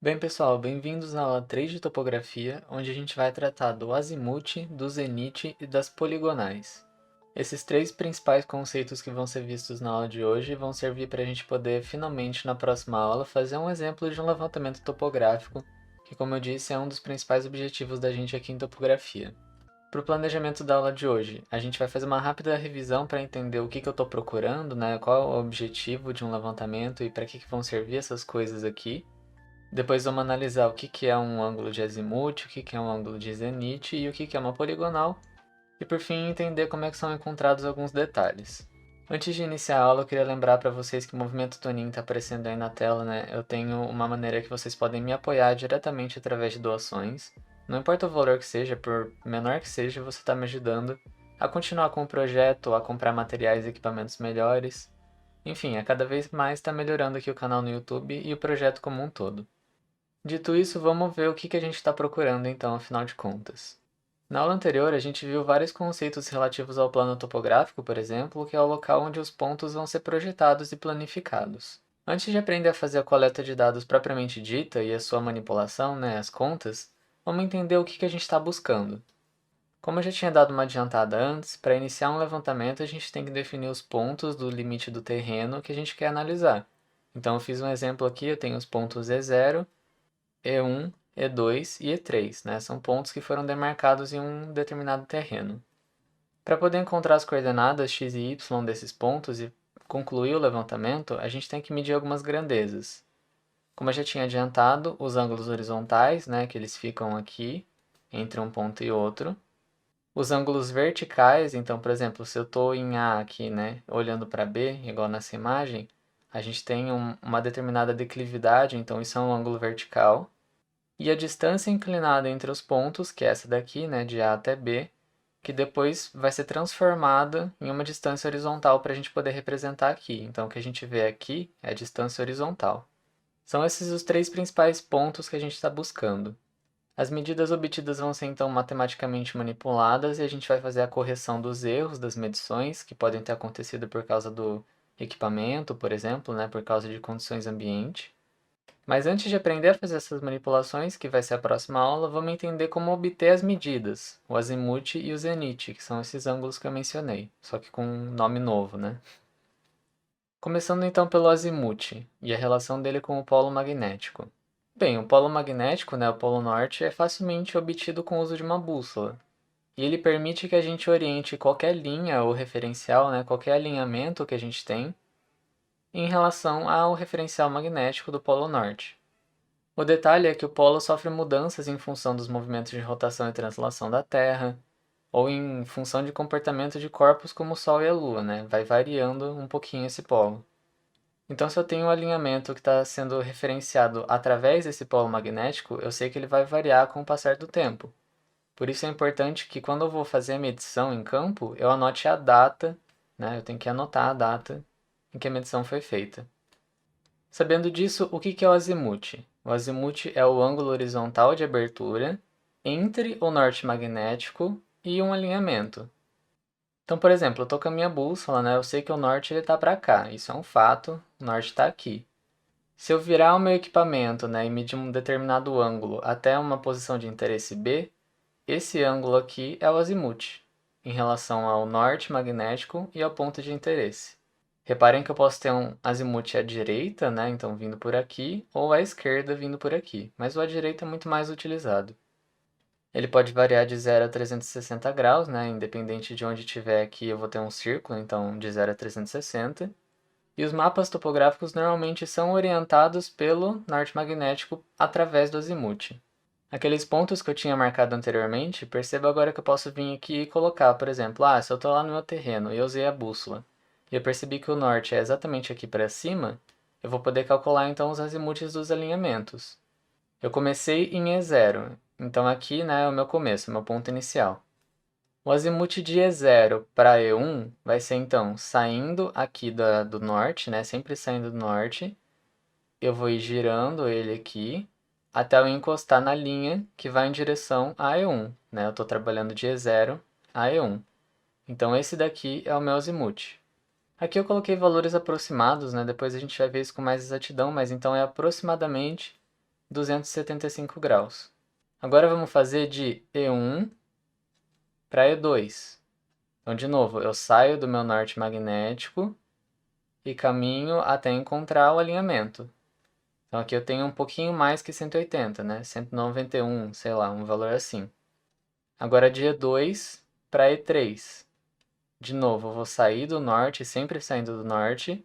Bem, pessoal, bem-vindos à aula 3 de topografia, onde a gente vai tratar do azimute, do zenite e das poligonais. Esses três principais conceitos que vão ser vistos na aula de hoje vão servir para a gente poder, finalmente, na próxima aula, fazer um exemplo de um levantamento topográfico, que, como eu disse, é um dos principais objetivos da gente aqui em topografia. Para o planejamento da aula de hoje, a gente vai fazer uma rápida revisão para entender o que eu estou procurando, né? Qual é o objetivo de um levantamento e para que vão servir essas coisas aqui. Depois vamos analisar o que é um ângulo de azimuth, o que é um ângulo de zenite e o que é uma poligonal. E por fim, entender como é que são encontrados alguns detalhes. Antes de iniciar a aula, eu queria lembrar para vocês que o movimento Toninho está aparecendo aí na tela, né? Eu tenho uma maneira que vocês podem me apoiar diretamente através de doações. Não importa o valor que seja, por menor que seja, você está me ajudando a continuar com o projeto, a comprar materiais e equipamentos melhores. Enfim, a cada vez mais está melhorando aqui o canal no YouTube e o projeto como um todo. Dito isso, vamos ver o que a gente está procurando então, afinal de contas. Na aula anterior, a gente viu vários conceitos relativos ao plano topográfico, por exemplo, que é o local onde os pontos vão ser projetados e planificados. Antes de aprender a fazer a coleta de dados propriamente dita e a sua manipulação, né, as contas, vamos entender o que a gente está buscando. Como eu já tinha dado uma adiantada antes, para iniciar um levantamento a gente tem que definir os pontos do limite do terreno que a gente quer analisar. Então eu fiz um exemplo aqui, eu tenho os pontos E0, E1, E2 e E3, né? São pontos que foram demarcados em um determinado terreno. Para poder encontrar as coordenadas x e y desses pontos e concluir o levantamento, a gente tem que medir algumas grandezas. Como eu já tinha adiantado, os ângulos horizontais, né, que eles ficam aqui, entre um ponto e outro. Os ângulos verticais, então, por exemplo, se eu estou em A aqui, né, olhando para B, igual nessa imagem, a gente tem uma determinada declividade, então isso é um ângulo vertical. E a distância inclinada entre os pontos, que é essa daqui, né, de A até B, que depois vai ser transformada em uma distância horizontal para a gente poder representar aqui. Então, o que a gente vê aqui é a distância horizontal. São esses os três principais pontos que a gente está buscando. As medidas obtidas vão ser então matematicamente manipuladas e a gente vai fazer a correção dos erros das medições, que podem ter acontecido por causa do equipamento, por exemplo, né, por causa de condições ambiente. Mas antes de aprender a fazer essas manipulações, que vai ser a próxima aula, vamos entender como obter as medidas, o azimuth e o zenite, que são esses ângulos que eu mencionei, só que com um nome novo, né? Começando então pelo azimuth e a relação dele com o polo magnético. Bem, o polo magnético, né, o polo norte, é facilmente obtido com o uso de uma bússola. E ele permite que a gente oriente qualquer linha ou referencial, né, qualquer alinhamento que a gente tem, em relação ao referencial magnético do polo norte. O detalhe é que o polo sofre mudanças em função dos movimentos de rotação e translação da Terra, ou em função de comportamento de corpos como o Sol e a Lua, né? Vai variando um pouquinho esse polo. Então, se eu tenho um alinhamento que está sendo referenciado através desse polo magnético, eu sei que ele vai variar com o passar do tempo. Por isso é importante que quando eu vou fazer a medição em campo, eu anote a data, né? Eu tenho que anotar a data em que a medição foi feita. Sabendo disso, o que é o azimuth? O azimuth é o ângulo horizontal de abertura entre o norte magnético e um alinhamento. Então, por exemplo, eu estou com a minha bússola, né? Eu sei que o norte está para cá, isso é um fato, o norte está aqui. Se eu virar o meu equipamento, né, e medir um determinado ângulo até uma posição de interesse B, esse ângulo aqui é o azimuth, em relação ao norte magnético e ao ponto de interesse. Reparem que eu posso ter um azimuth à direita, né, então vindo por aqui, ou à esquerda vindo por aqui, mas o à direita é muito mais utilizado. Ele pode variar de 0 a 360 graus, né, independente de onde estiver aqui eu vou ter um círculo, então de 0 a 360. E os mapas topográficos normalmente são orientados pelo norte magnético através do azimuth. Aqueles pontos que eu tinha marcado anteriormente, perceba agora que eu posso vir aqui e colocar, por exemplo, se eu estou lá no meu terreno e eu usei a bússola, e eu percebi que o norte é exatamente aqui para cima, eu vou poder calcular então os azimuths dos alinhamentos. Eu comecei em E0, então aqui, né, é o meu começo, o meu ponto inicial. O azimuth de E0 para E1 vai ser então saindo aqui do norte, né, sempre saindo do norte, eu vou ir girando ele aqui até eu encostar na linha que vai em direção a E1, né? Eu estou trabalhando de E0 a E1. Então esse daqui é o meu azimuth. Aqui eu coloquei valores aproximados, né? Depois a gente vai ver isso com mais exatidão, mas então é aproximadamente 275 graus. Agora vamos fazer de E1 para E2. Então, de novo, eu saio do meu norte magnético e caminho até encontrar o alinhamento. Então, aqui eu tenho um pouquinho mais que 180, né? 191, sei lá, um valor assim. Agora de E2 para E3. De novo, eu vou sair do norte, sempre saindo do norte,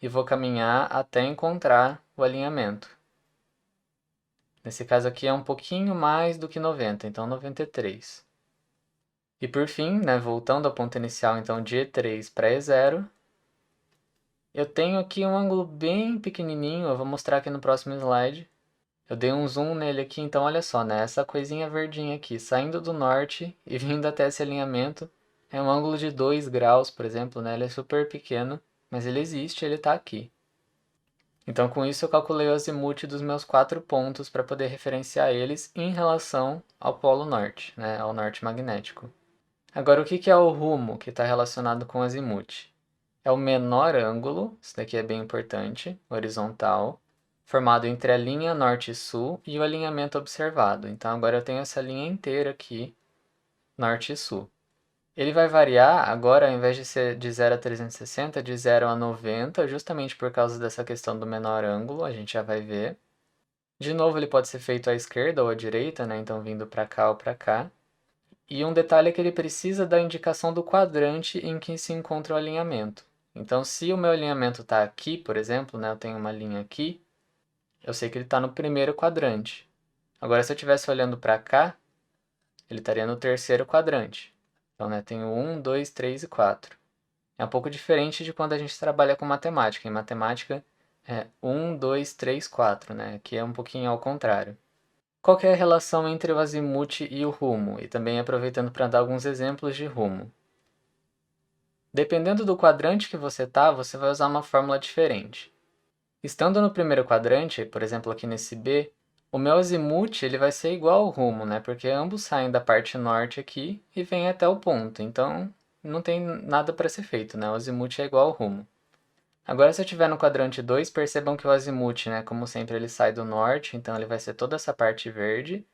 e vou caminhar até encontrar o alinhamento. Nesse caso aqui é um pouquinho mais do que 90, então 93. E por fim, né, voltando ao ponto inicial, então de E3 para E0, eu tenho aqui um ângulo bem pequenininho, eu vou mostrar aqui no próximo slide. Eu dei um zoom nele aqui, então olha só, né, essa coisinha verdinha aqui, saindo do norte e vindo até esse alinhamento, é um ângulo de 2 graus, por exemplo, né, ele é super pequeno, mas ele existe, ele está aqui. Então, com isso, eu calculei o azimuth dos meus 4 pontos para poder referenciar eles em relação ao polo norte, né, ao norte magnético. Agora, o que é o rumo que está relacionado com o azimuth? É o menor ângulo, isso daqui é bem importante, horizontal, formado entre a linha norte e sul e o alinhamento observado. Então, agora eu tenho essa linha inteira aqui, norte e sul. Ele vai variar agora, ao invés de ser de 0 a 360, de 0 a 90, justamente por causa dessa questão do menor ângulo, a gente já vai ver. De novo, ele pode ser feito à esquerda ou à direita, né? Então vindo para cá ou para cá. E um detalhe é que ele precisa da indicação do quadrante em que se encontra o alinhamento. Então, se o meu alinhamento está aqui, por exemplo, né? Eu tenho uma linha aqui, eu sei que ele está no primeiro quadrante. Agora, se eu estivesse olhando para cá, ele estaria no terceiro quadrante. Então, né, tenho 1, 2, 3 e 4. É um pouco diferente de quando a gente trabalha com matemática. Em matemática é 1, 2, 3, 4, né? Aqui é um pouquinho ao contrário. Qual que é a relação entre o azimuth e o rumo? E também aproveitando para dar alguns exemplos de rumo. Dependendo do quadrante que você está, você vai usar uma fórmula diferente. Estando no primeiro quadrante, por exemplo aqui nesse B, o meu azimuth ele vai ser igual ao rumo, né? Porque ambos saem da parte norte aqui e vêm até o ponto. Então, não tem nada para ser feito, né? O azimuth é igual ao rumo. Agora, se eu estiver no quadrante 2, percebam que o azimuth, né? Como sempre, ele sai do norte, então ele vai ser toda essa parte verde.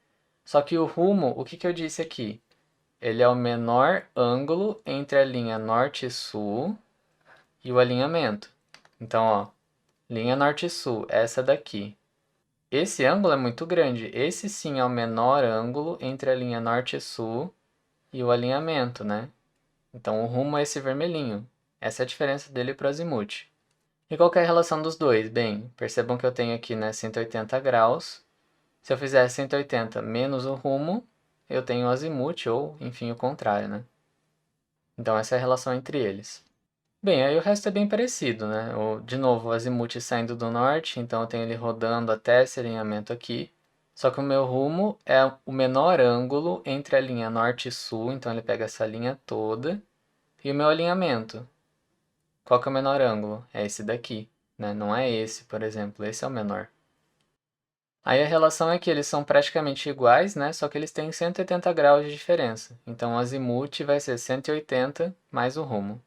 Só que o rumo, o que eu disse aqui? Ele é o menor ângulo entre a linha norte e sul e o alinhamento. Então, ó, linha norte e sul, essa daqui. Esse ângulo é muito grande. Esse sim é o menor ângulo entre a linha norte e sul e o alinhamento, né? Então, o rumo é esse vermelhinho. Essa é a diferença dele para o azimuth. E qual que é a relação dos dois? Bem, percebam que eu tenho aqui, né, 180 graus. Se eu fizer 180 menos o rumo, eu tenho o azimuth, ou, enfim, o contrário, né? Então, essa é a relação entre eles. Bem, aí o resto é bem parecido, né? De novo, o azimuth saindo do norte, então eu tenho ele rodando até esse alinhamento aqui. Só que o meu rumo é o menor ângulo entre a linha norte e sul, então ele pega essa linha toda. E o meu alinhamento, qual que é o menor ângulo? É esse daqui, né? Não é esse, por exemplo, esse é o menor. Aí a relação é que eles são praticamente iguais, né? Só que eles têm 180 graus de diferença. Então o azimuth vai ser 180 mais o rumo.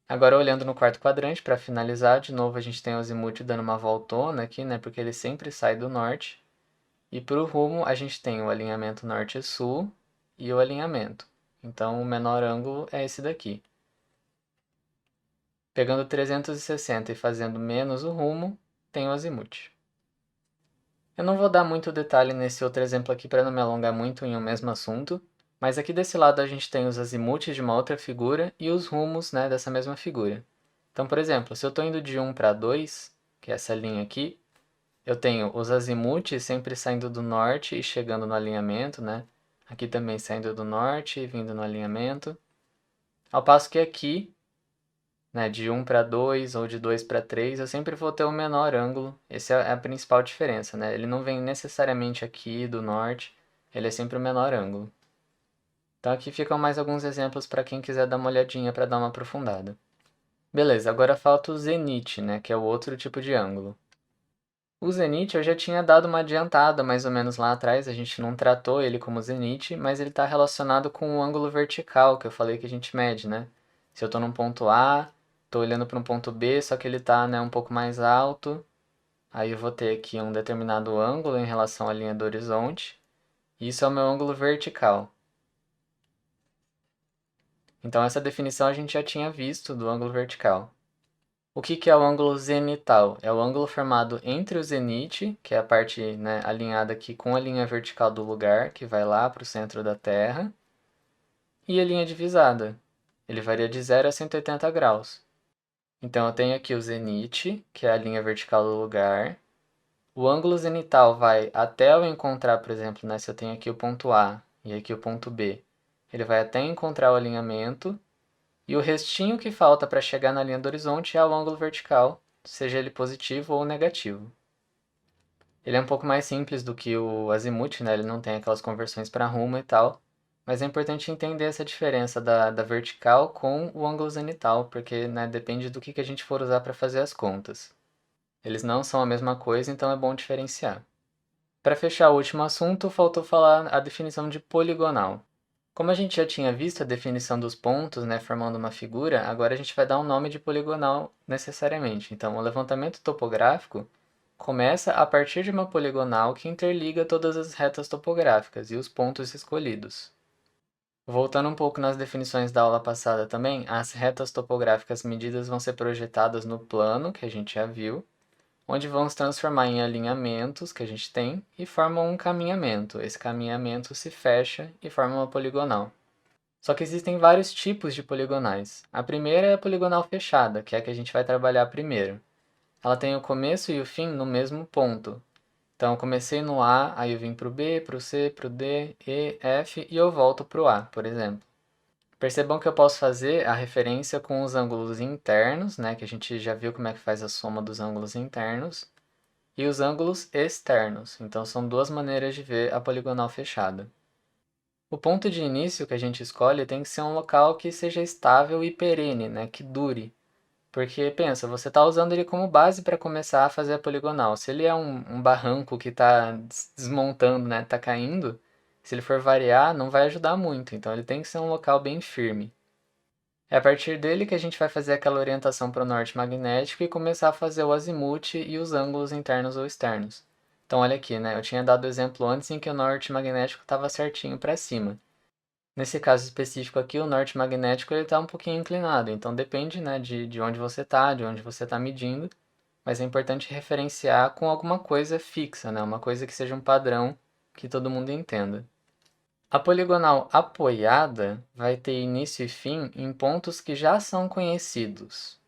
Agora olhando no quarto quadrante, para finalizar, de novo a gente tem o azimuth dando uma voltona aqui, né? Porque ele sempre sai do norte. E para o rumo a gente tem o alinhamento norte e sul e o alinhamento. Então o menor ângulo é esse daqui. Pegando 360 e fazendo menos o rumo, tem o azimuth. Eu não vou dar muito detalhe nesse outro exemplo aqui para não me alongar muito em um mesmo assunto, mas aqui desse lado a gente tem os azimuths de uma outra figura e os rumos, né, dessa mesma figura. Então, por exemplo, se eu estou indo de 1 para 2, que é essa linha aqui, eu tenho os azimuths sempre saindo do norte e chegando no alinhamento, né? Aqui também saindo do norte e vindo no alinhamento. Ao passo que aqui, né, de 1 para 2 ou de 2 para 3, eu sempre vou ter o menor ângulo. Essa é a principal diferença, né? Ele não vem necessariamente aqui do norte, ele é sempre o menor ângulo. Então aqui ficam mais alguns exemplos para quem quiser dar uma olhadinha para dar uma aprofundada. Beleza, agora falta o zenith, né, que é o outro tipo de ângulo. O zenith eu já tinha dado uma adiantada mais ou menos lá atrás, a gente não tratou ele como zenith, mas ele está relacionado com o ângulo vertical que eu falei que a gente mede, né? Se eu estou num ponto A, estou olhando para um ponto B, só que ele está, né, um pouco mais alto, Aí eu vou ter aqui um determinado ângulo em relação à linha do horizonte. E isso é o meu ângulo vertical. Então essa definição a gente já tinha visto do ângulo vertical. O que é o ângulo zenital? É o ângulo formado entre o zenite, que é a parte, né, alinhada aqui com a linha vertical do lugar, que vai lá para o centro da Terra, e a linha divisada. Ele varia de 0 a 180 graus. Então eu tenho aqui o zenite, que é a linha vertical do lugar. O ângulo zenital vai até eu encontrar, por exemplo, né, se eu tenho aqui o ponto A e aqui o ponto B, ele vai até encontrar o alinhamento, e o restinho que falta para chegar na linha do horizonte é o ângulo vertical, seja ele positivo ou negativo. Ele é um pouco mais simples do que o azimuth, né? Ele não tem aquelas conversões para rumo e tal, mas é importante entender essa diferença da vertical com o ângulo zenital, porque, né, depende do que a gente for usar para fazer as contas. Eles não são a mesma coisa, então é bom diferenciar. Para fechar o último assunto, faltou falar a definição de poligonal. Como a gente já tinha visto a definição dos pontos, né, formando uma figura, agora a gente vai dar um nome de poligonal necessariamente. Então, o levantamento topográfico começa a partir de uma poligonal que interliga todas as retas topográficas e os pontos escolhidos. Voltando um pouco nas definições da aula passada também, as retas topográficas medidas vão ser projetadas no plano, que a gente já viu, onde vão se transformar em alinhamentos que a gente tem e formam um caminhamento. Esse caminhamento se fecha e forma uma poligonal. Só que existem vários tipos de poligonais. A primeira é a poligonal fechada, que é a que a gente vai trabalhar primeiro. Ela tem o começo e o fim no mesmo ponto. Então, eu comecei no A, aí eu vim para o B, para o C, para o D, E, F e eu volto para o A, por exemplo. Percebam que eu posso fazer a referência com os ângulos internos, né, que a gente já viu como é que faz a soma dos ângulos internos, e os ângulos externos. Então, são duas maneiras de ver a poligonal fechada. O ponto de início que a gente escolhe tem que ser um local que seja estável e perene, né, que dure. Porque, pensa, você está usando ele como base para começar a fazer a poligonal. Se ele é um barranco que está desmontando, né, está caindo, se ele for variar, não vai ajudar muito. Então, ele tem que ser um local bem firme. É a partir dele que a gente vai fazer aquela orientação para o norte magnético e começar a fazer o azimuth e os ângulos internos ou externos. Então, olha aqui, né? Eu tinha dado o exemplo antes em que o norte magnético estava certinho para cima. Nesse caso específico aqui, o norte magnético está um pouquinho inclinado, então depende, né, de onde você está, de onde você está medindo, mas é importante referenciar com alguma coisa fixa, né, uma coisa que seja um padrão que todo mundo entenda. A poligonal apoiada vai ter início e fim em pontos que já são conhecidos.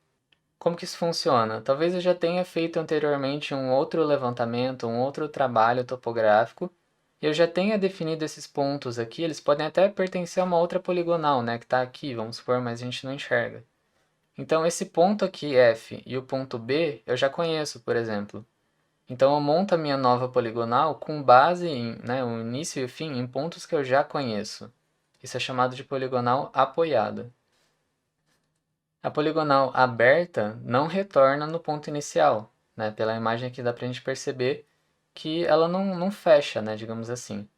Como que isso funciona? Talvez eu já tenha feito anteriormente um outro levantamento, um outro trabalho topográfico, e eu já tenha definido esses pontos aqui, eles podem até pertencer a uma outra poligonal, né, que está aqui, vamos supor, mas a gente não enxerga. Então esse ponto aqui, F, e o ponto B, eu já conheço, por exemplo. Então eu monto a minha nova poligonal com base em, né, o início e o fim em pontos que eu já conheço. Isso é chamado de poligonal apoiada. A poligonal aberta não retorna no ponto inicial, né? Pela imagem aqui dá pra gente perceber que ela não fecha, né, digamos assim.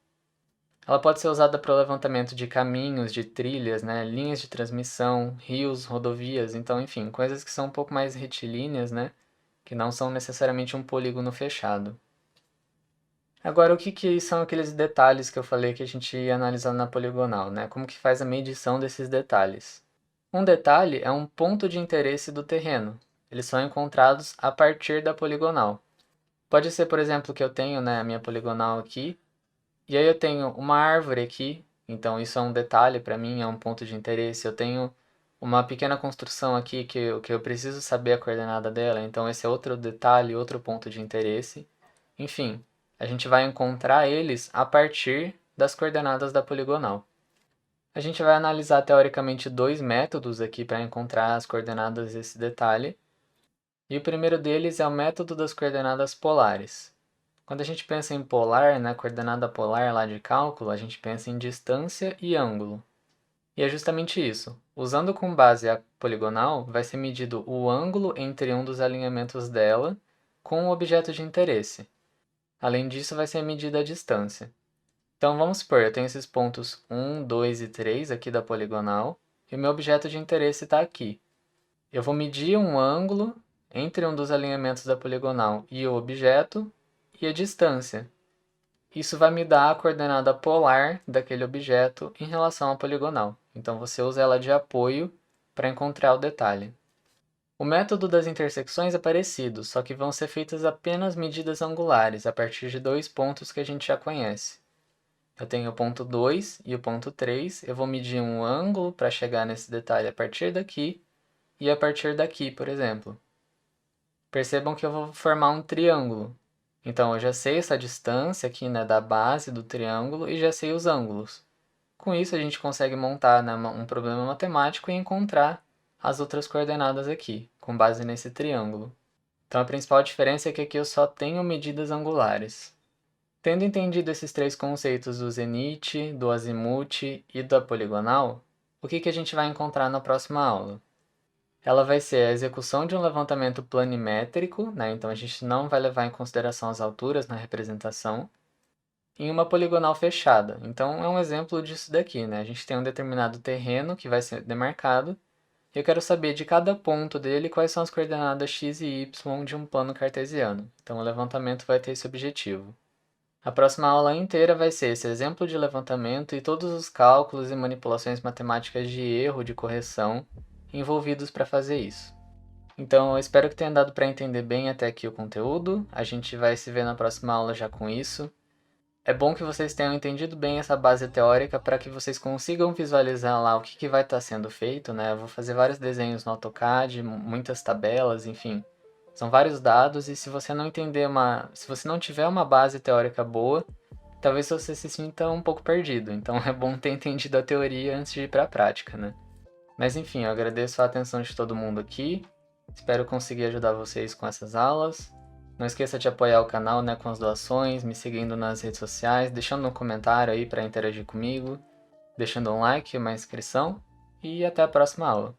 Ela pode ser usada para o levantamento de caminhos, de trilhas, né, linhas de transmissão, rios, rodovias, então, enfim, coisas que são um pouco mais retilíneas, né, que não são necessariamente um polígono fechado. Agora, o que são aqueles detalhes que eu falei que a gente ia analisar na poligonal, né? Como que faz a medição desses detalhes? Um detalhe é um ponto de interesse do terreno. Eles são encontrados a partir da poligonal. Pode ser, por exemplo, que eu tenho, né, a minha poligonal aqui, e aí eu tenho uma árvore aqui, então isso é um detalhe para mim, é um ponto de interesse. Eu tenho uma pequena construção aqui que eu preciso saber a coordenada dela, então esse é outro detalhe, outro ponto de interesse. Enfim, a gente vai encontrar eles a partir das coordenadas da poligonal. A gente vai analisar teoricamente dois métodos aqui para encontrar as coordenadas desse detalhe. E o primeiro deles é o método das coordenadas polares. Quando a gente pensa em polar, na coordenada polar lá de cálculo, a gente pensa em distância e ângulo. E é justamente isso. Usando como base a poligonal, vai ser medido o ângulo entre um dos alinhamentos dela com o objeto de interesse. Além disso, vai ser medida a distância. Então vamos supor, eu tenho esses pontos 1, 2 e 3 aqui da poligonal, e o meu objeto de interesse está aqui. Eu vou medir um ângulo entre um dos alinhamentos da poligonal e o objeto e a distância. Isso vai me dar a coordenada polar daquele objeto em relação à poligonal. Então você usa ela de apoio para encontrar o detalhe. O método das intersecções é parecido, só que vão ser feitas apenas medidas angulares a partir de dois pontos que a gente já conhece. Eu tenho o ponto 2 e o ponto 3, eu vou medir um ângulo para chegar nesse detalhe a partir daqui e a partir daqui, por exemplo. Percebam que eu vou formar um triângulo. Então eu já sei essa distância aqui, né, da base do triângulo e já sei os ângulos. Com isso a gente consegue montar, né, um problema matemático e encontrar as outras coordenadas aqui, com base nesse triângulo. Então a principal diferença é que aqui eu só tenho medidas angulares. Tendo entendido esses três conceitos do zenite, do azimuth e da poligonal, o que a gente vai encontrar na próxima aula? Ela vai ser a execução de um levantamento planimétrico, né? Então a gente não vai levar em consideração as alturas na representação, em uma poligonal fechada. Então é um exemplo disso daqui, né? A gente tem um determinado terreno que vai ser demarcado, e eu quero saber de cada ponto dele quais são as coordenadas x e y de um plano cartesiano. Então o levantamento vai ter esse objetivo. A próxima aula inteira vai ser esse exemplo de levantamento e todos os cálculos e manipulações matemáticas de erro, de correção, envolvidos para fazer isso. Então, eu espero que tenha dado para entender bem até aqui o conteúdo. A gente vai se ver na próxima aula já com isso. É bom que vocês tenham entendido bem essa base teórica para que vocês consigam visualizar lá o que vai estar sendo feito, né? Eu vou fazer vários desenhos no AutoCAD, muitas tabelas, enfim. São vários dados e se você não tiver uma base teórica boa, talvez você se sinta um pouco perdido. Então é bom ter entendido a teoria antes de ir para a prática, né? Mas enfim, eu agradeço a atenção de todo mundo aqui. Espero conseguir ajudar vocês com essas aulas. Não esqueça de apoiar o canal, né, com as doações, me seguindo nas redes sociais, deixando um comentário aí para interagir comigo, deixando um like, uma inscrição e até a próxima aula.